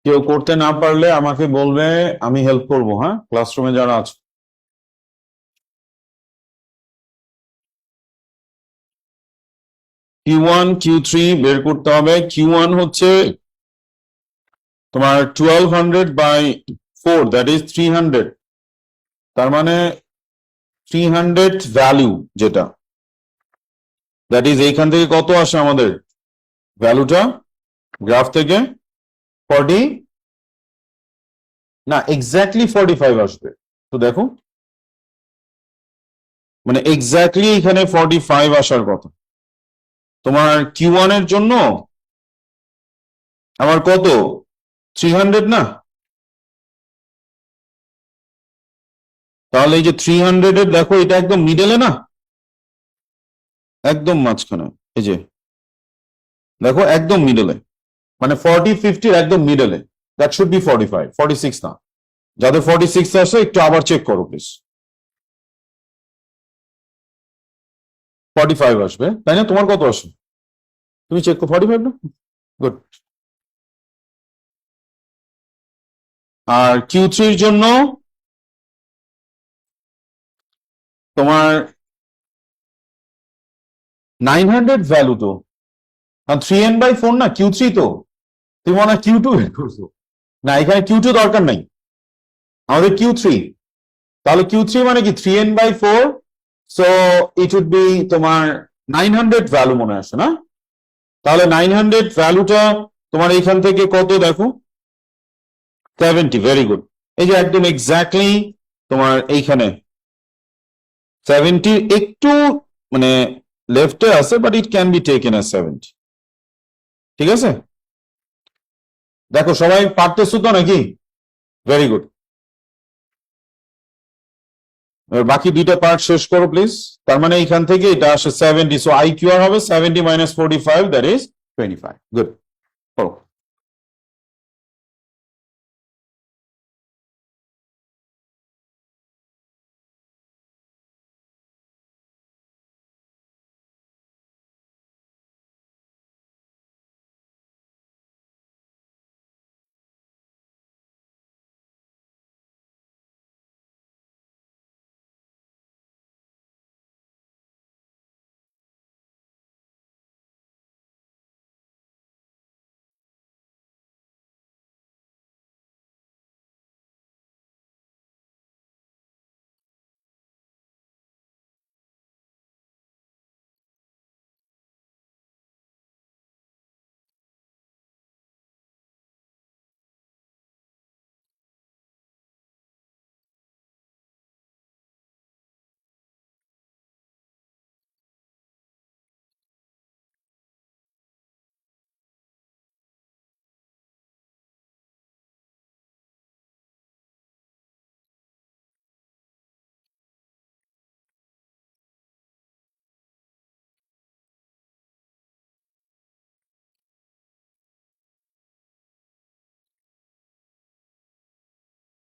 কেউ করতে না পারলে আমাকে বলবে, আমি হেল্প করবো, হ্যাঁ, ক্লাসরুমে যারা আছে। কিউ ওয়ান কিউ থ্রি বের করতে হবে। কিউ ওয়ান হচ্ছে তোমার 1200/4, দ্যাট ইজ 300। তার মানে 300 ভ্যালু, যেটা দ্যাট ইজ এইখান থেকে কত আসে আমাদের ভ্যালুটা গ্রাফ থেকে? 40, না এক্স্যাক্টলি 45 আসবে। তো দেখো, মানে এক্স্যাক্টলি এখানে 45 আসার কথা। তোমার কিউ ওয়ান এর জন্য আমার কত 300 না? তাহলে এই যে 300 এর দেখো এটা একদম মিডলে না, একদম মাঝখানে, এই যে দেখো একদম মিডলে, মানে 40-50 একদম মিডলে। দ্যাট শুড বি 45, 46 না। যাদের 46 আসে একটু আবার চেক করো প্লিজ। 45 আসবে তাই না? তোমার কত আসে? তুমি চেক করো 45 না? গুড। আর Q3 এর জন্য তোমার 900 ভ্যালু তো, কারণ 3n/4 না, Q3 তো। তুমি মনে হয় Q2 বের করছো। না, এখানে Q2 দরকার নাই, আমাদের Q3। তাহলে Q3 মানে কি 3n/4, so it would be তোমার 900 ভ্যালু মনে আসে না? তাহলে 900 ভ্যালুটা তোমার এইখান থেকে কত দেখো, 70। Very good. এই যে একদম এক্স্যাক্টলি তোমার এইখানে 70 একটু মানে লেফটে আছে, but it can be taken as 70। ঠিক আছে, দেখো সবাই পারতেছো তো নাকি? Very good. বাকি দুইটা পার্ট শেষ করো প্লিজ। তার মানে এইখান থেকে এটা আসে 70, সো IQR হবে 70 - 45, দ্যাট ইজ 25। গুড। করো।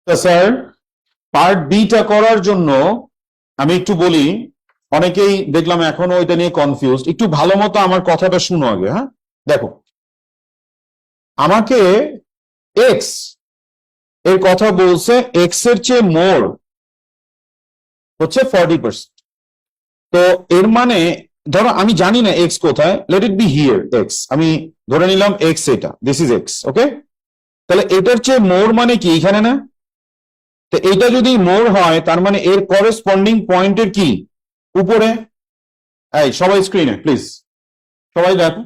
স্যার, পার্ট বিটা করার জন্য আমি একটু বলি, অনেকেই দেখলাম এখনো ওইটা নিয়ে কনফিউজ। একটু ভালো মতো আমার কথাটা শুনো আগে, হ্যাঁ? দেখো, আমাকে এক্স এর কথা বলছে, এক্স এর চেয়ে মোর হচ্ছে 40%। তো এর মানে ধরো আমি জানি না এক্স কোথায়, let it be here x, আমি ধরে নিলাম এক্স এটা, দিস ইজ এক্স, ওকে? তাহলে এটার চেয়ে মোর মানে কি এখানে না? তো এটা যদি মোর হয় তার মানে এর করেসপন্ডিং পয়েন্টের কি উপরে? এই সবাই স্ক্রিনে প্লিজ, সবাই দেখো,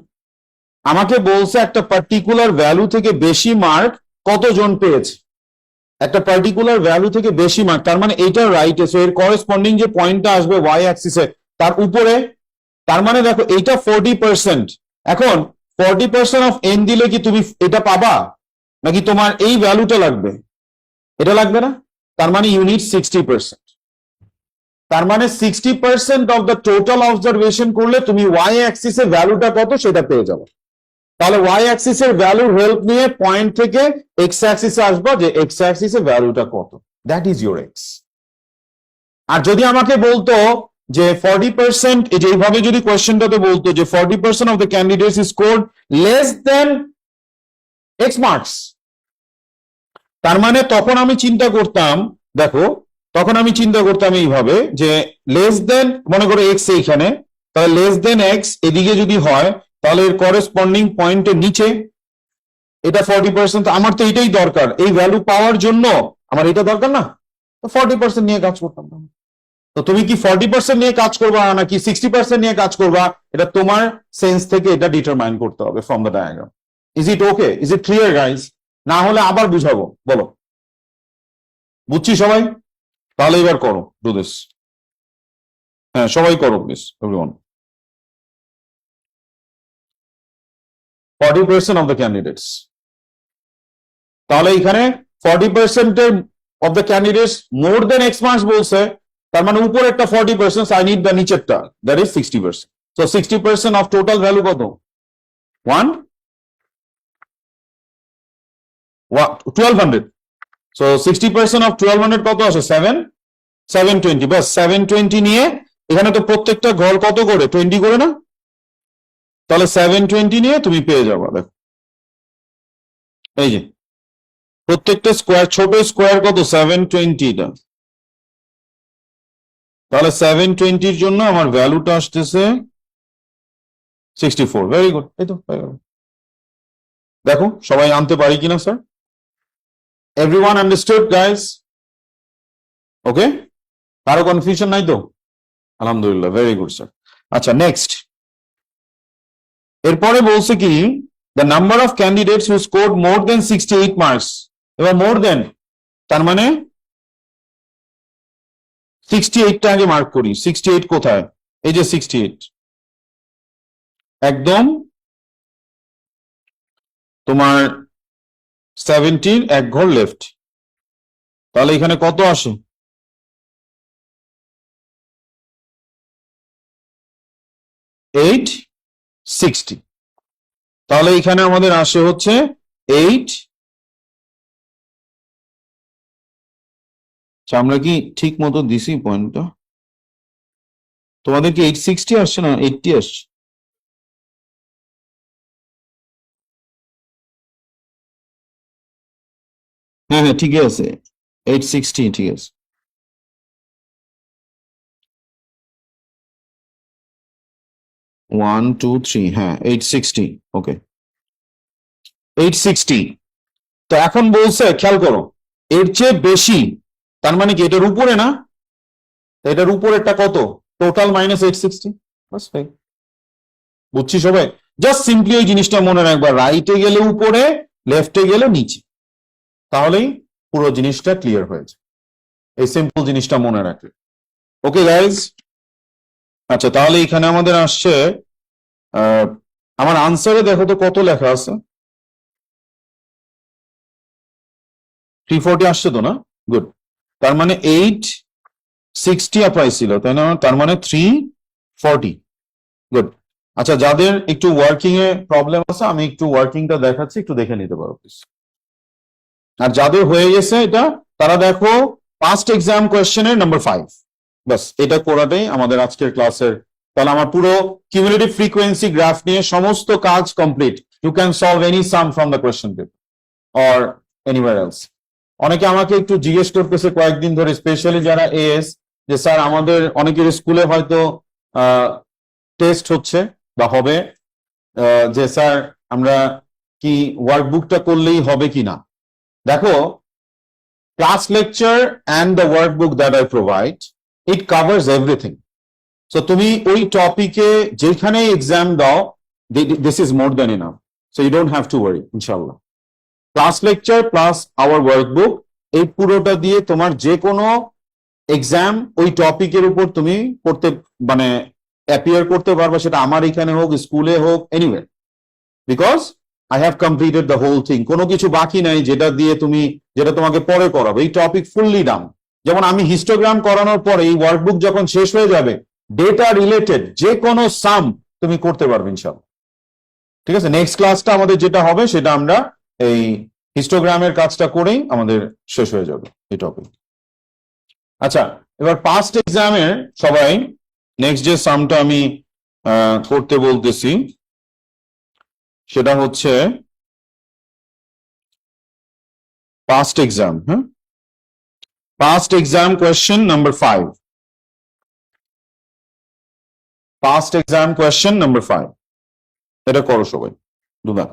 আমাকে বলছে একটা পার্টিকুলার ভ্যালু থেকে বেশি মার্ক কতজন পেয়েছে, একটা পার্টিকুলার ভ্যালু থেকে বেশি মার্ক, তার মানে এইটা রাইট এসে এর করেসপন্ডিং যে পয়েন্টটা আসবে ওয়াই অ্যাক্সিসে তার উপরে। তার মানে দেখো এইটা 40%। এখন 40% অফ এন দিলে কি তুমি এটা পাবা, নাকি তোমার এই ভ্যালুটা লাগবে? এটা লাগবে না। তার মানে ইউনিট 60%। তার মানে 60% অফ দ্য টোটাল অবজারভেশন করলে তুমি ওয়াই অ্যাক্সিসের ভ্যালুটা কত সেটা পেয়ে যাবে। তাহলে ওয়াই অ্যাক্সিসের ভ্যালুর হেল্প নিয়ে পয়েন্ট থেকে এক্স অ্যাক্সিসে আসবা যে এক্স অ্যাক্সিসের ভ্যালুটা কত, দ্যাট ইজ ইউর এক্স। আর যদি আমাকে বলতো যে 40%, এই যে এইভাবে যদি কোয়েশ্চেনটাতে বলতো যে 40% of the candidates scored less than X marks, তার মানে তখন আমি চিন্তা করতাম, দেখো তখন আমি চিন্তা করতাম এইভাবে যে লেস দেন, মনে করো এক্স এইখানে, তাহলে লেস দেন এক্স এদিকে যদি হয় তাহলে এর করেসপন্ডিং পয়েন্টের নিচে এটা 40%। আমার তো এটাই দরকার, এই ভ্যালু পাওয়ার জন্য আমার এটা দরকার না, তো 40% নিয়ে কাজ করতাম না। তো তুমি কি 40% নিয়ে কাজ করবা নাকি 60% নিয়ে কাজ করবা, এটা তোমার সেন্স থেকে এটা ডিটারমাইন করতে হবে from the diagram. Is it okay? Is it clear guys? না হলে আবার বুঝাবো, বলো। বুঝছি সবাই? তাহলে এবার করো, ডু দিস। হ্যাঁ সবাই করো please, everyone. 40% of the candidates, তাহলে এখানে 40% এর of the candidates more than X marks বলছে, তার মানে উপর একটা 40%, আই নিড দ্য নিচেরটা, that is 60%। So 60% of total value কত? 1200। সো 60% অফ 1200 কত আসে? 720। বাস 720 নিয়ে, এখানে তো প্রত্যেকটা ঘর কত করে? 20 করে না? তাহলে 720 নিয়ে তুমি পেয়ে যাবে। দেখো এই যে প্রত্যেকটা স্কোয়ার, ছোট স্কোয়ার কত? 720টা। তাহলে 720-র জন্য আমার ভ্যালুটা আসতেছে 64। ভেরি গুড, এই তো হয়ে গেল। দেখো সবাই আনতে পারি কিনা sir? Everyone understood guys? Okay, কারো কনফিউশন নাই তো? আলহামদুলিল্লাহ, ভেরি গুড স্যার। আচ্ছা নেক্সট, এরপরে বলছে কি, the number of candidates who scored more than 68 marks. এবার মোর দেন, তার মানে 68টা আগে মার্ক করি। 68 কোথায়? এই যে 68, একদম তোমার 70 এক ঘর লেফট। তাহলে এখানে কত আসে? 860। তাহলে এখানে আমাদের আসে হচ্ছে 8। আমরা কি ঠিক মতো দিছি পয়েন্টটা? তোমাদের কি 860 আসছে না 80 আসছে? হ্যাঁ হ্যাঁ ঠিকই আছে, 860 ঠিক আছে। 1 2 3, হ্যাঁ 860। ওকে 860। তো এখন বলছে খেয়াল করো, এর চেয়ে বেশি, তার মানে কি এটার উপরে না? এটার উপরেরটা কত? Total minus 860। বুঝছি সবাই? জাস্ট সিম্পলি এই জিনিসটা মনে রাখবা, রাইটে গেলে উপরে, লেফটে গেলে নিচে, তাহলেই পুরো জিনিসটা ক্লিয়ার হয়েছে। এই সিম্পল জিনিসটা মনে রাখলে। ওকে গাইজ, আচ্ছা তাহলে এখানে আমাদের আসছে, আহ, আমার আনসারে দেখো তো কত লেখা আছে? 340 আসছে তো না? গুড। তার মানে 860 পাইছিল তাই না? তার মানে 340। গুড। আচ্ছা যাদের একটু ওয়ার্কিং এ প্রবলেম আছে, আমি একটু ওয়ার্কিংটা দেখাচ্ছি, একটু দেখে নিতে পারো প্লিজ। আর যাদের হয়ে গেছে এটা, তারা দেখো পাস্ট এক্সাম কোয়েশ্চেনের নাম্বার 5। বাস এটা করাটাই আমাদের আজকের ক্লাসের। তাহলে আমার পুরো কিউমুলেটিভ ফ্রিকোয়েন্সি গ্রাফ নিয়ে সমস্ত কাজ complete. You can solve any sum from the question paper or anywhere else. অনেকে আমাকে একটু জিজ্ঞেস করতেছে কয়েকদিন ধরে, স্পেশালি যারা এএস, যে স্যার আমাদের অনেকের স্কুলে হয়তো টেস্ট হচ্ছে বা হবে, যে স্যার আমরা কি ওয়ার্কবুকটা করলেই হবে কিনা। দেখো, class lecture and the workbook that I provide, it covers everything. So তুমি ওই টপিকে যেখানে এক্সাম দাও, this is more than enough. So you don't have to worry, ইনশাআল্লাহ। Class lecture plus our workbook, এই পুরোটা দিয়ে তোমার যে কোনো এক্সাম ওই টপিকের উপর তুমি করতে, মানে অ্যাপিয়ার করতে পারবে, সেটা আমার এখানে হোক, স্কুলে হোক, anyway, because I have completed the whole thing. কোনো কিছু বাকি নাই যেটা দিয়ে তুমি, যেটা তোমাকে পরে করাবো। এই টপিক ফুললি ডান। যেমন আমি হিস্টোগ্রাম করানোর পরে এই ওয়ার্কবুক যখন শেষ হয়ে যাবে, ডেটা রিলেটেড যে কোনো সাম তুমি করতে পারবে ইনশাআল্লাহ। ঠিক আছে, নেক্সট ক্লাসটা আমাদের যেটা হবে সেটা আমরা এই হিস্টোগ্রামের কাজটা করেই আমাদের শেষ হয়ে যাবে এই টপিক। আচ্ছা, এবার পাস্ট এক্সামের সবাই নেক্সট যে সামটা আমি করতে বলতেছি সেটা হচ্ছে past exam, huh? Past exam question number 5. Past exam question number 5. এটা করো সবাই, দুদা।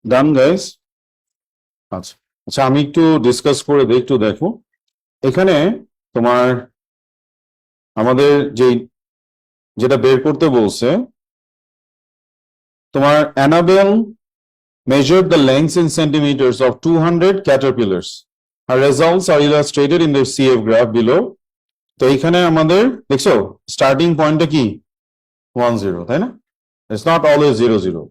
ডান গাইস? আচ্ছা আচ্ছা, আমি একটু ডিসকাস করে দিই, একটু দেখো এখানে তোমার আমাদের যেটা বের করতে বলছে, তোমার enable measured the lengths in centimeters of 200 caterpillars. Her results are illustrated in the CF graph below. তো এইখানে আমাদের দেখছো স্টার্টিং পয়েন্টটা কি 10, তাই না? It's not always 00।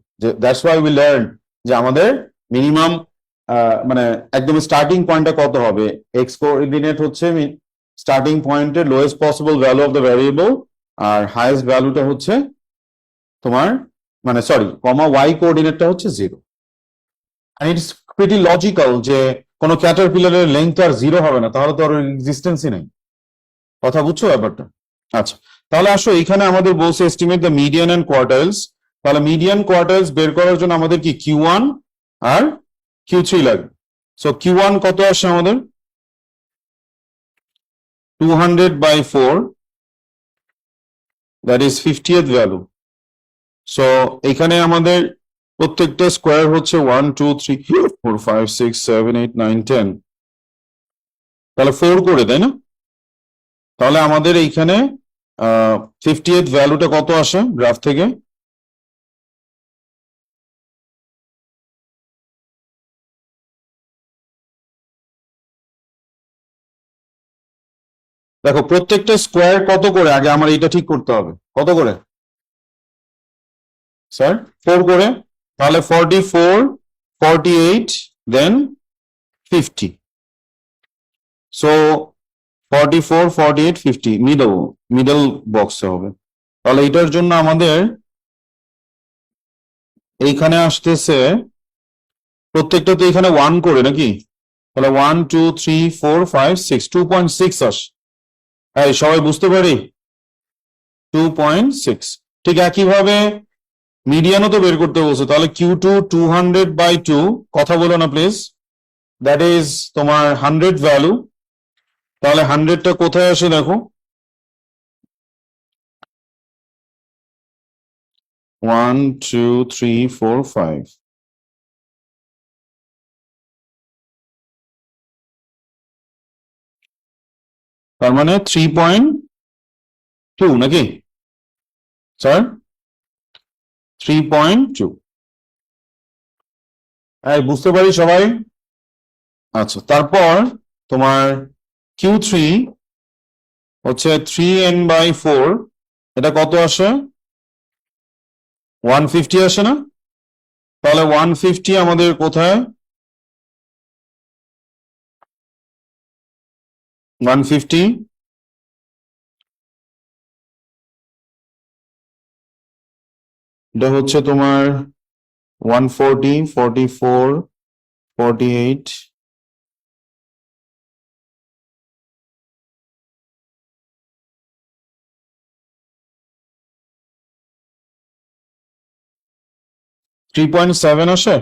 That's why we learn যে আমাদের মিনিমাম মানে একদম স্টার্টিং পয়েন্টটা কত হবে, এক্স কোঅর্ডিনেট হচ্ছে স্টার্টিং পয়েন্টের lowest possible value of the variable, আর হাইয়েস্ট ভ্যালুটা হচ্ছে তোমার মানে সরি কমা ওয়াই কোঅর্ডিনেটটা হচ্ছে 0। and it's pretty logical যে কোনো ক্যাটারপিলারের লেন্থ আর 0 হবে না, তাহলে তো আর এক্সিস্টেন্সই নেই। কথা বুঝছো ব্যাপারটা? আচ্ছা, তাহলে আসো এখানে আমাদের বলছে এস্টিমেট দ্য মিডিয়ান এন্ড কোয়ার্টাইলস। তাহলে মিডিয়ান কোয়ার্টাইলস বের করার জন্য আমাদের কি Q1 আর Q3 লাগবে। সো Q1 কত আসে আমাদের 200/4, that is 50th value. So এখানে আমাদের প্রত্যেকটা স্কোয়ার হচ্ছে 1 2 3 4 5 6 7 8 9 10, তাহলে 4 করে, তাই না? তাহলে আমাদের এইখানে 50th ভ্যালুটা কত আসে গ্রাফ থেকে? দেখো প্রত্যেকটা স্কোয়ার কত করে, আগে আমার এটা ঠিক করতে হবে, কত করে স্যার? 4 করে। তাহলে 44 48 দেন 50। সো 44 48 50 মিডল বক্সে হবে। তাহলে এটার জন্য আমাদের এইখানে আসতেছে প্রত্যেকটা তো এখানে 1 করে নাকি, তাহলে 1 2 3 4 5 6 2.6 আসে। এই সবাই বুঝতে পারি 2.6। ঠিক একইভাবে মিডিয়ানও তো বের করতে বলছে, তাহলে Q2 200/2, কথা বলো না প্লিজ, দ্যাট ইজ তোমার 100 ভ্যালু। তাহলে 100টা কোথায় আসে দেখো, 1 2 3 4 5, তার মানে 3.2 নাকি স্যার? 3.2। বুঝতে পারি সবাই? আচ্ছা, তারপর তোমার Q3 হচ্ছে 3n/4, এটা কত আসে 150 আসে না? তাহলে 150 আমাদের কোথায়, 150 এটা হচ্ছে তোমার 140 44 48 3.7 আসে।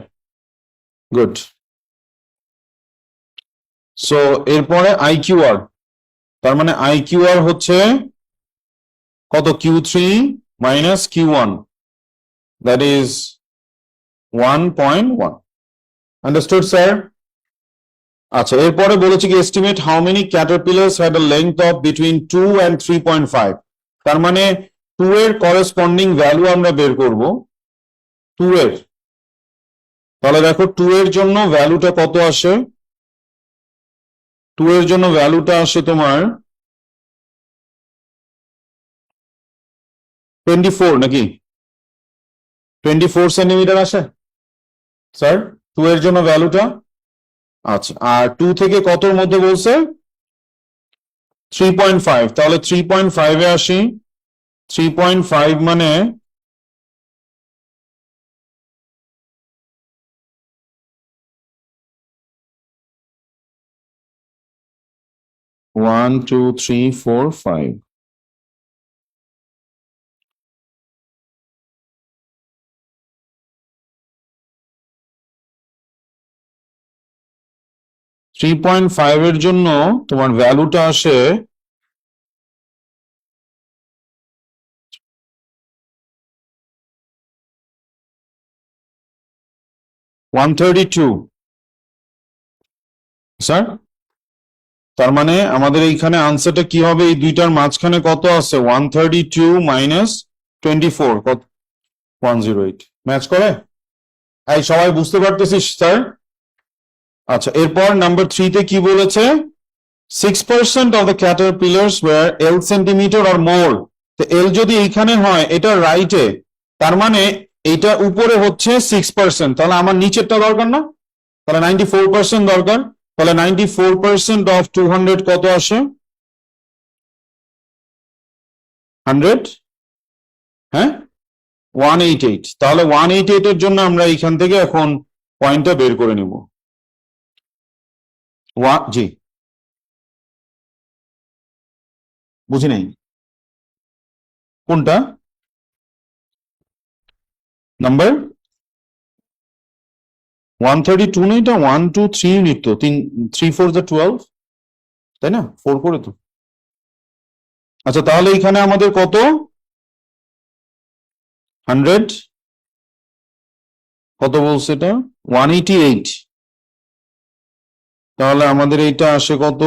গুড। সো এরপরে IQR, তার মানে IQR হচ্ছে কত Q3 minus Q1, that is 1.1। Understood sir? আচ্ছা, এরপরে বলেছি কি estimate how many caterpillars had a length of between 2 and 3.5। তার মানে 2 এর করেসপন্ডিং ভ্যালু আমরা বের করব 2 এর। তাহলে দেখো 2 এর জন্য ভ্যালুটা কত আসে, 2 এর জন্য ভ্যালুটা আসে তোমার 24 নাকি, 24 সেন্টিমিটার আসে স্যার 2 এর জন্য ভ্যালুটা। আচ্ছা, আর 2 থেকে কতর মধ্যে বলছে 3.5, তাহলে 3.5 এ আসি। 3.5 মানে 1 2 3 4 5, 3.5 এর জন্য তোমার ভ্যালুটা আসে 132 স্যার, তার মানে আমাদের এইখানে আনসারটা কি হবে? এই দুইটার মাঝখানে কত আছে? 132 মাইনাস 24 কত? 108। ম্যাচ করে? এই সবাই বুঝতে পারতেছিস স্যার? আচ্ছা, এরপর নাম্বার 3 তে কি বলেছে? 6% of the caterpillars were L centimeter or more. তো L যদি এইখানে হয়, এটা রাইটে, তার মানে এইটা উপরে হচ্ছে 6%, তাহলে আমার নিচেরটা দরকার না? তাহলে 94% দরকার। তাহলে 94% of 200 কত আসে? 100? হ্যাঁ, 188। তাহলে 188 এর জন্য আমরা এইখান থেকে এখন পয়েন্টটা বের করে নিব। জি, বুঝি নাই কোনটা নাম্বার? 132 না, এটা 1 2 3 ইউনিট, তো 3 4 12, তাই না? 4 করে তো। আচ্ছা, তাহলে এখানে আমাদের কত? 100 কত বলছে এটা? 188। তাহলে আমাদের এইটা আসে কত?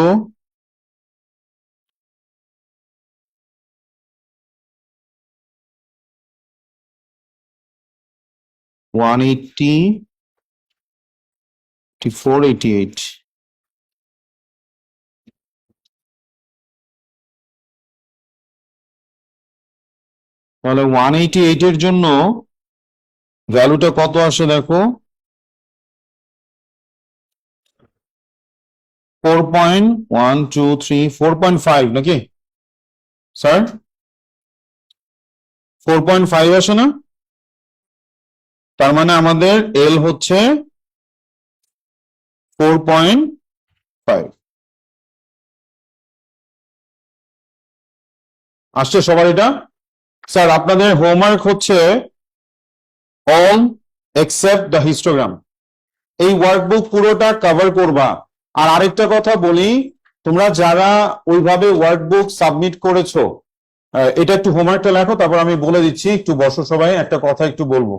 488। তাহলে 188 এর জন্য ভ্যালুটা কত আসে দেখো? 4.5 নাকি স্যার? 4.5 আসে না? তার মানে আমাদের এল হচ্ছে 4.5। আসছে সবার এটা? স্যার, আপনাদের হোমওয়ার্ক হচ্ছে অল এক্সেপ্ট দ্য হিস্টোগ্রাম। এই ওয়ার্কবুক পুরোটা কভার করবা। আর আরেকটা কথা বলি, তোমরা যারা ওইভাবে ওয়ার্কবুক সাবমিট করেছো, এটা একটু হোমওয়ার্কটা লেখো, তারপর আমি বলে দিচ্ছি। একটু বসো সবাই, একটা কথা একটু বলবো।